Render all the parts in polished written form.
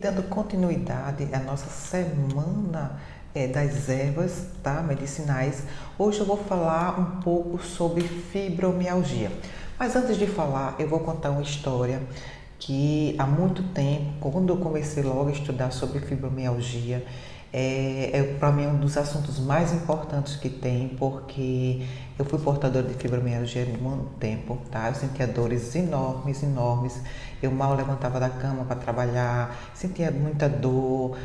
Dando continuidade à nossa semana das ervas, tá, medicinais, hoje eu vou falar um pouco sobre fibromialgia. Mas antes de falar, eu vou contar uma história que há muito tempo, quando eu comecei logo a estudar sobre fibromialgia, para mim um dos assuntos mais importantes que tem, porque eu fui portadora de fibromialgia há muito tempo, tá? Eu sentia dores enormes, enormes. Eu mal levantava da cama para trabalhar, sentia muita dor,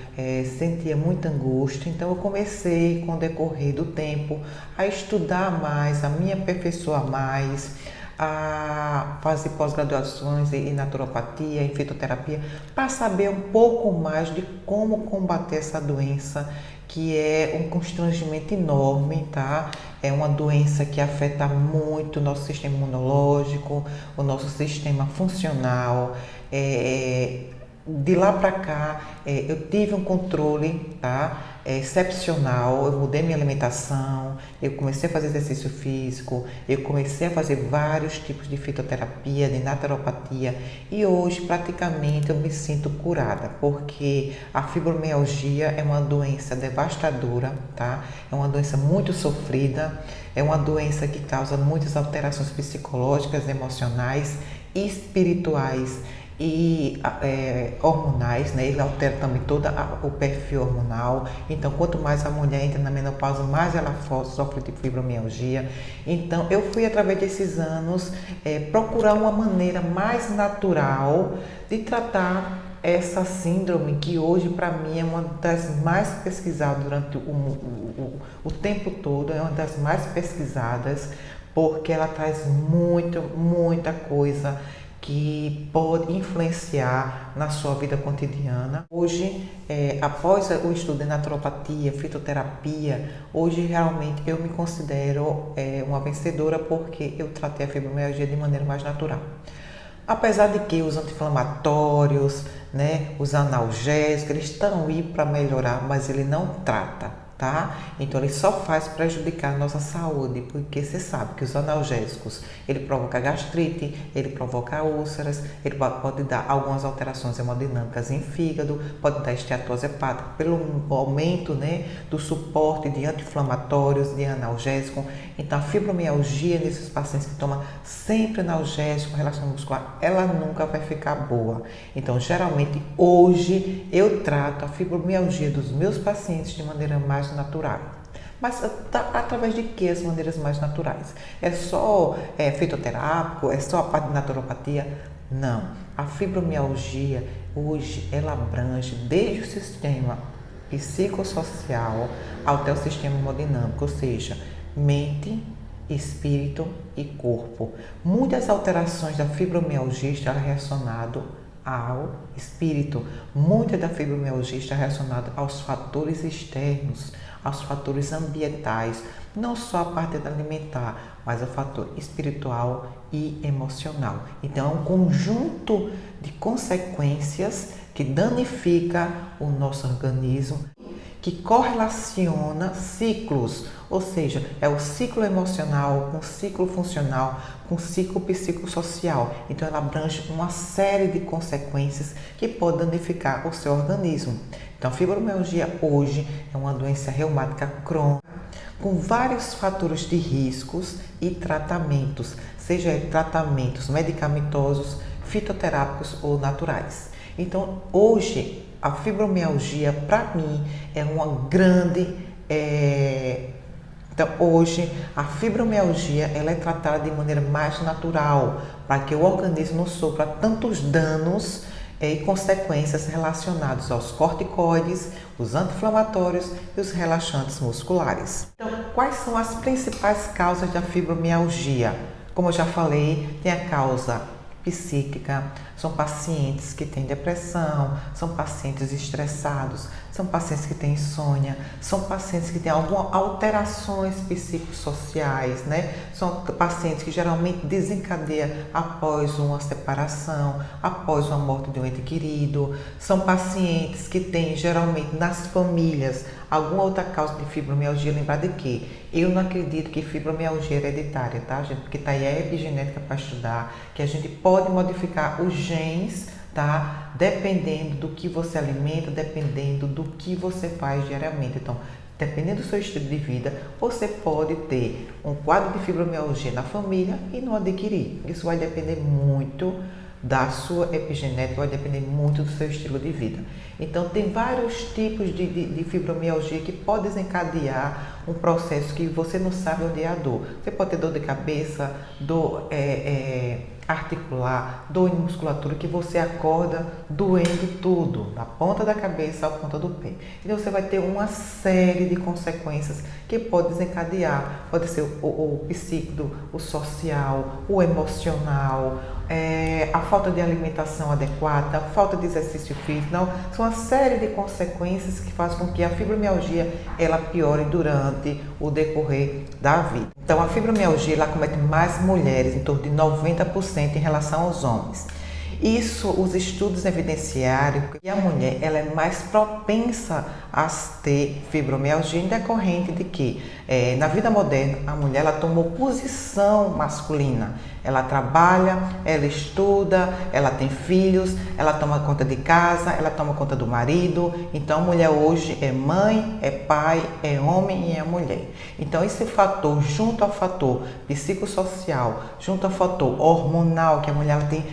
sentia muita angústia. Então eu comecei, com o decorrer do tempo, a estudar mais, a me aperfeiçoar mais, a fazer pós-graduações em naturopatia, em fitoterapia, para saber um pouco mais de como combater essa doença, que é um constrangimento enorme, tá? É uma doença que afeta muito o nosso sistema imunológico, o nosso sistema funcional. De lá para cá, eu tive um controle, tá? Excepcional. Eu mudei minha alimentação, eu comecei a fazer exercício físico, eu comecei a fazer vários tipos de fitoterapia, de naturopatia, e hoje praticamente eu me sinto curada, porque a fibromialgia é uma doença devastadora, tá? É uma doença muito sofrida, é uma doença que causa muitas alterações psicológicas, emocionais e espirituais e hormonais, né? Ele altera também todo o perfil hormonal. Então, quanto mais a mulher entra na menopausa, mais ela sofre de fibromialgia. Então, eu fui, através desses anos, procurar uma maneira mais natural de tratar essa síndrome, que hoje para mim é uma das mais pesquisadas durante o tempo todo, é uma das mais pesquisadas, porque ela traz muita coisa que pode influenciar na sua vida cotidiana. Hoje, após o estudo de naturopatia, fitoterapia, hoje realmente eu me considero uma vencedora, porque eu tratei a fibromialgia de maneira mais natural. Apesar de que os anti-inflamatórios, né, os analgésicos, eles estão aí para melhorar, mas ele não trata, tá? Então ele só faz prejudicar a nossa saúde, porque você sabe que os analgésicos, ele provoca gastrite, ele provoca úlceras, ele pode dar algumas alterações hemodinâmicas em fígado, pode dar esteatose hepática pelo aumento, né, do suporte de anti-inflamatórios, de analgésico. Então a fibromialgia nesses pacientes que tomam sempre analgésico, relação muscular, ela nunca vai ficar boa. Então geralmente hoje eu trato a fibromialgia dos meus pacientes de maneira mais natural. Mas através de que as maneiras mais naturais? É só fitoterápico? É só a parte de naturopatia? Não. A fibromialgia hoje ela abrange desde o sistema psicossocial até o sistema hemodinâmico, ou seja, mente, espírito e corpo. Muitas alterações da fibromialgia estão relacionadas ao espírito. Muita da fibromialgia está relacionada aos fatores externos, aos fatores ambientais, não só a parte alimentar, mas o fator espiritual e emocional. Então é um conjunto de consequências que danifica o nosso organismo, que correlaciona ciclos, ou seja, é o ciclo emocional com o ciclo funcional, com o ciclo psicossocial. Então ela abrange uma série de consequências que podem danificar o seu organismo. Então a fibromialgia hoje é uma doença reumática crônica, com vários fatores de riscos e tratamentos, seja tratamentos medicamentosos, fitoterápicos ou naturais. Então hoje a fibromialgia, para mim, é uma grande... Então, hoje, a fibromialgia ela é tratada de maneira mais natural, para que o organismo não sofra tantos danos e consequências relacionados aos corticoides, os anti-inflamatórios e os relaxantes musculares. Então, quais são as principais causas da fibromialgia? Como eu já falei, tem a causa psíquica, são pacientes que têm depressão, são pacientes estressados, são pacientes que têm insônia, são pacientes que têm algumas alterações psicossociais, né? São pacientes que geralmente desencadeiam após uma separação, após uma morte de um ente querido, são pacientes que têm geralmente nas famílias alguma outra causa de fibromialgia. Lembrar de que eu não acredito que fibromialgia é hereditária, tá, gente? Porque tá aí a epigenética para estudar, que a gente pode modificar os genes tá? Dependendo do que você alimenta, dependendo do que você faz diariamente. Então, dependendo do seu estilo de vida, você pode ter um quadro de fibromialgia na família e não adquirir. Isso vai depender muito da sua epigenética, vai depender muito do seu estilo de vida. Então, tem vários tipos de fibromialgia que podem desencadear um processo que você não sabe onde é a dor. Você pode ter dor de cabeça, dor articular, dor em musculatura, que você acorda doendo tudo, da ponta da cabeça à ponta do pé. Então, você vai ter uma série de consequências que pode desencadear. Pode ser o psíquico, o social, o emocional, a falta de alimentação adequada, a falta de exercício físico. Não, são uma série de consequências que fazem com que a fibromialgia ela piore durante o decorrer da vida. Então, a fibromialgia ela comete mais mulheres, em torno de 90% em relação aos homens. Isso, os estudos evidenciaram que a mulher ela é mais propensa a ter fibromialgia em decorrente de que, na vida moderna, a mulher ela tomou posição masculina. Ela trabalha, ela estuda, ela tem filhos, ela toma conta de casa, ela toma conta do marido. Então, a mulher hoje é mãe, é pai, é homem e é mulher. Então, esse fator, junto ao fator psicossocial, junto ao fator hormonal, que a mulher ela tem,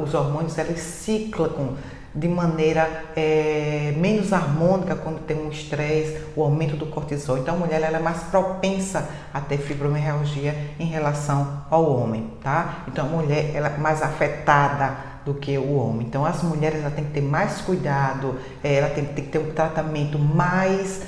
os hormônios elas ciclam de maneira menos harmônica quando tem um estresse, o aumento do cortisol. Então, a mulher ela é mais propensa a ter fibromialgia em relação ao homem, tá? Então, a mulher ela é mais afetada do que o homem. Então, as mulheres ela tem que ter mais cuidado, ela tem que ter um tratamento mais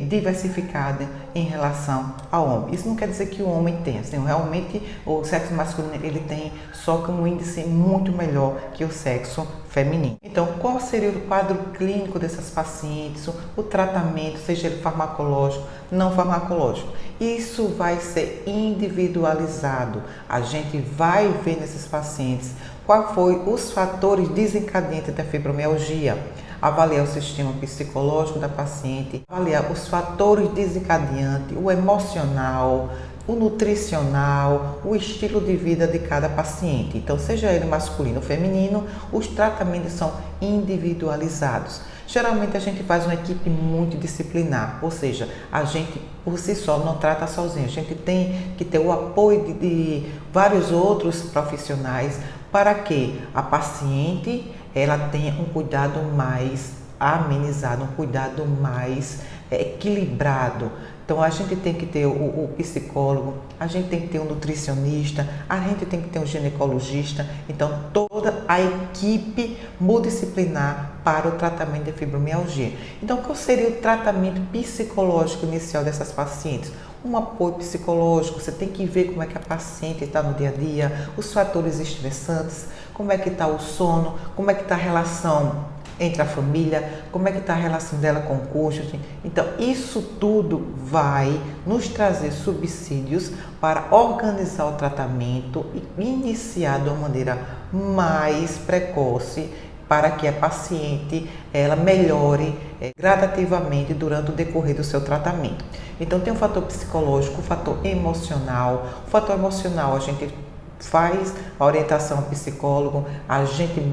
diversificado em relação ao homem. Isso não quer dizer que o homem tenha, assim, realmente o sexo masculino ele tem só que um índice muito melhor que o sexo feminino. Então, qual seria o quadro clínico dessas pacientes, o tratamento, seja ele farmacológico, não farmacológico? Isso vai ser individualizado. A gente vai ver nesses pacientes quais foram os fatores desencadeantes da fibromialgia, avaliar o sistema psicológico da paciente, avaliar os fatores desencadeantes, o emocional, o nutricional, o estilo de vida de cada paciente. Então, seja ele masculino ou feminino, os tratamentos são individualizados. Geralmente a gente faz uma equipe multidisciplinar, ou seja, a gente por si só não trata sozinho, a gente tem que ter o apoio de vários outros profissionais para que a paciente ela tenha um cuidado mais amenizado, um cuidado mais equilibrado. Então, a gente tem que ter o psicólogo, a gente tem que ter um nutricionista, a gente tem que ter um ginecologista. Então, toda a equipe multidisciplinar para o tratamento de fibromialgia. Então, qual seria o tratamento psicológico inicial dessas pacientes? Um apoio psicológico, você tem que ver como é que a paciente está no dia a dia, os fatores estressantes, como é que está o sono, como é que está a relação entre a família, como é que está a relação dela com o cônjuge. Então, isso tudo vai nos trazer subsídios para organizar o tratamento e iniciar de uma maneira mais precoce para que a paciente ela melhore gradativamente durante o decorrer do seu tratamento. Então, tem o fator psicológico, o fator emocional. O fator emocional, a gente faz a orientação ao psicólogo, a gente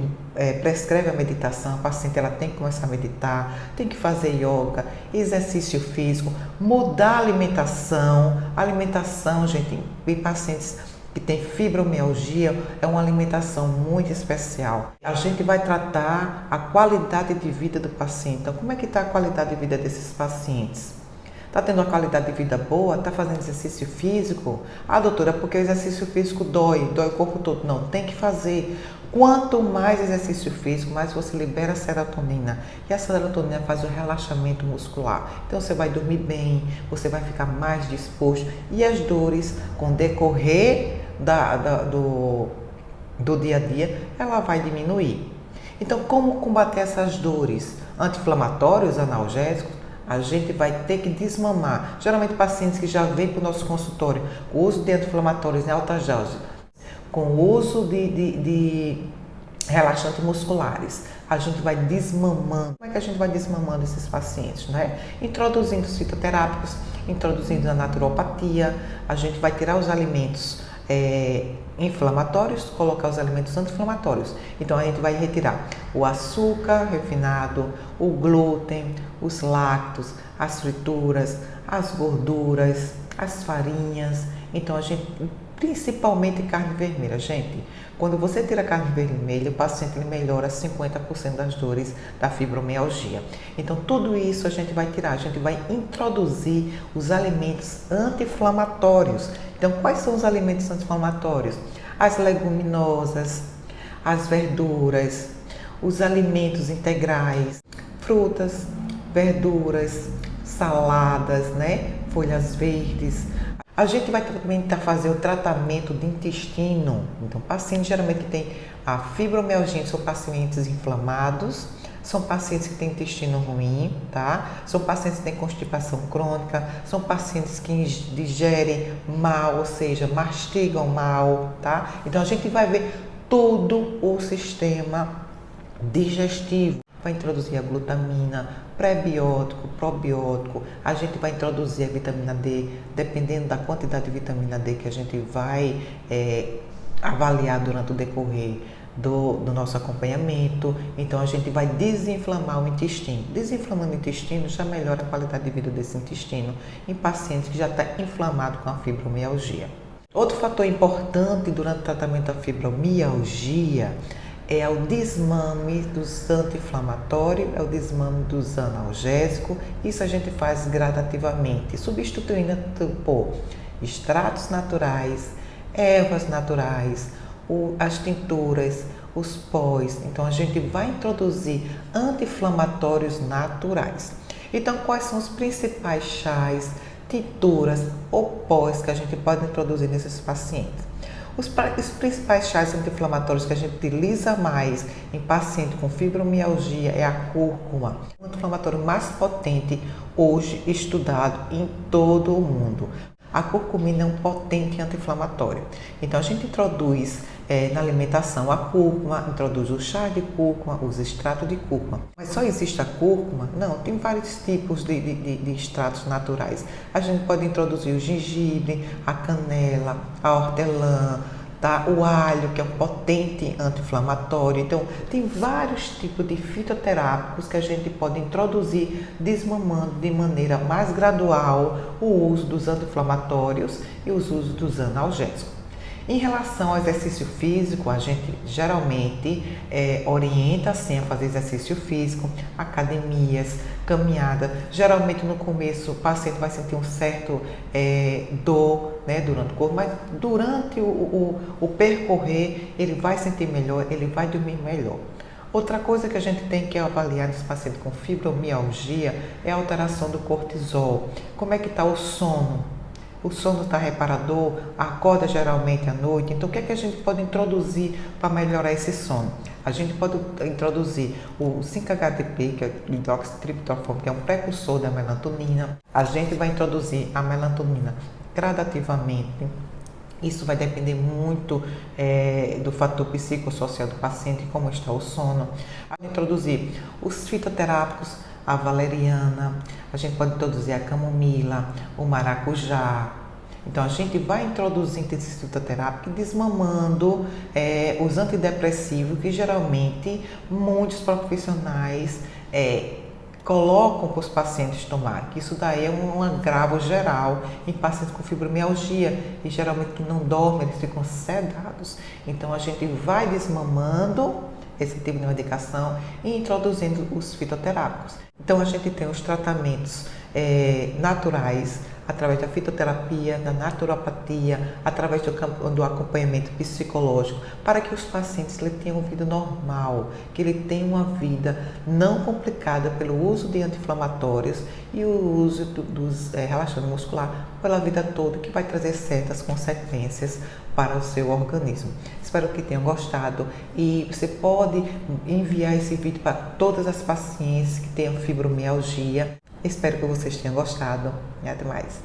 prescreve a meditação, a paciente ela tem que começar a meditar, tem que fazer yoga, exercício físico, mudar a alimentação. A alimentação, gente, em pacientes que tem fibromialgia, é uma alimentação muito especial. A gente vai tratar a qualidade de vida do paciente. Então, como é que está a qualidade de vida desses pacientes? Está tendo uma qualidade de vida boa? Está fazendo exercício físico? Ah, doutora, porque o exercício físico dói o corpo todo. Não, tem que fazer. Quanto mais exercício físico, mais você libera a serotonina. E a serotonina faz o relaxamento muscular. Então você vai dormir bem, você vai ficar mais disposto. E as dores, com o decorrer do dia a dia, ela vai diminuir. Então, como combater essas dores? Anti-inflamatórios, analgésicos, a gente vai ter que desmamar. Geralmente, pacientes que já vêm para o nosso consultório com o uso de anti-inflamatórios em alta dose, com o uso de relaxantes musculares, a gente vai desmamando. Como é que a gente vai desmamando esses pacientes, né? Introduzindo os fitoterápicos, introduzindo a naturopatia, a gente vai tirar os alimentos inflamatórios, colocar os alimentos anti-inflamatórios. Então a gente vai retirar o açúcar refinado, o glúten, os lácteos, as frituras, as gorduras, as farinhas. Então a gente, principalmente carne vermelha, gente. Quando você tira a carne vermelha, o paciente melhora 50% das dores da fibromialgia. Então tudo isso a gente vai tirar, a gente vai introduzir os alimentos anti-inflamatórios. Então quais são os alimentos anti-inflamatórios? As leguminosas, as verduras, os alimentos integrais, frutas, verduras, saladas, né? Folhas verdes. A gente vai também fazer o tratamento do intestino. Então, pacientes geralmente que têm a fibromialgia são pacientes inflamados, são pacientes que têm intestino ruim, tá? São pacientes que têm constipação crônica, são pacientes que digerem mal, ou seja, mastigam mal, tá? Então, a gente vai ver todo o sistema digestivo. Vai introduzir a glutamina, pré-biótico, probiótico, a gente vai introduzir a vitamina D, dependendo da quantidade de vitamina D que a gente vai avaliar durante o decorrer do nosso acompanhamento. Então a gente vai desinflamar o intestino. Desinflamando o intestino já melhora a qualidade de vida desse intestino em pacientes que já estão inflamados com a fibromialgia. Outro fator importante durante o tratamento da fibromialgia é o desmame dos anti-inflamatórios, é o desmame dos analgésicos. Isso a gente faz gradativamente, substituindo por extratos naturais, ervas naturais, as tinturas, os pós. Então a gente vai introduzir anti-inflamatórios naturais. Então quais são os principais chás, tinturas ou pós que a gente pode introduzir nesses pacientes? Os principais chás anti-inflamatórios que a gente utiliza mais em paciente com fibromialgia é a cúrcuma, o anti-inflamatório mais potente hoje estudado em todo o mundo. A curcumina é um potente anti-inflamatório. Então a gente introduz na alimentação a cúrcuma, introduz o chá de cúrcuma, os extratos de cúrcuma. Mas só existe a cúrcuma? Não, tem vários tipos de extratos naturais. A gente pode introduzir o gengibre, a canela, a hortelã, tá? O alho, que é um potente anti-inflamatório. Então, tem vários tipos de fitoterápicos que a gente pode introduzir desmamando de maneira mais gradual o uso dos anti-inflamatórios e os usos dos analgésicos. Em relação ao exercício físico, a gente geralmente orienta assim a fazer exercício físico, academias, caminhada. Geralmente no começo o paciente vai sentir um certo dor, né, durante o corpo, mas durante o percorrer ele vai sentir melhor, ele vai dormir melhor. Outra coisa que a gente tem que avaliar nesse paciente com fibromialgia é a alteração do cortisol. Como é que está o sono? O sono está reparador, acorda geralmente à noite. Então, o que é que a gente pode introduzir para melhorar esse sono? A gente pode introduzir o 5-HTP, que é o hidroxitriptofano, que é um precursor da melatonina. A gente vai introduzir a melatonina gradativamente. Isso vai depender muito do fator psicossocial do paciente, como está o sono. A gente vai introduzir os fitoterápicos, a valeriana, a gente pode introduzir a camomila, o maracujá. Então a gente vai introduzindo esse fitoterápico desmamando os antidepressivos que geralmente muitos profissionais colocam para os pacientes tomar, que isso daí é um agravo geral em pacientes com fibromialgia e geralmente que não dormem, eles ficam sedados. Então a gente vai desmamando esse tipo de medicação e introduzindo os fitoterápicos. Então a gente tem os tratamentos naturais através da fitoterapia, da naturopatia, através do acompanhamento psicológico, para que os pacientes tenham vida normal, que ele tenha uma vida não complicada pelo uso de anti-inflamatórios e o uso dos relaxantes musculares pela vida toda, que vai trazer certas consequências para o seu organismo. Espero que tenham gostado e você pode enviar esse vídeo para todas as pacientes que tenham fibromialgia. Espero que vocês tenham gostado e até mais.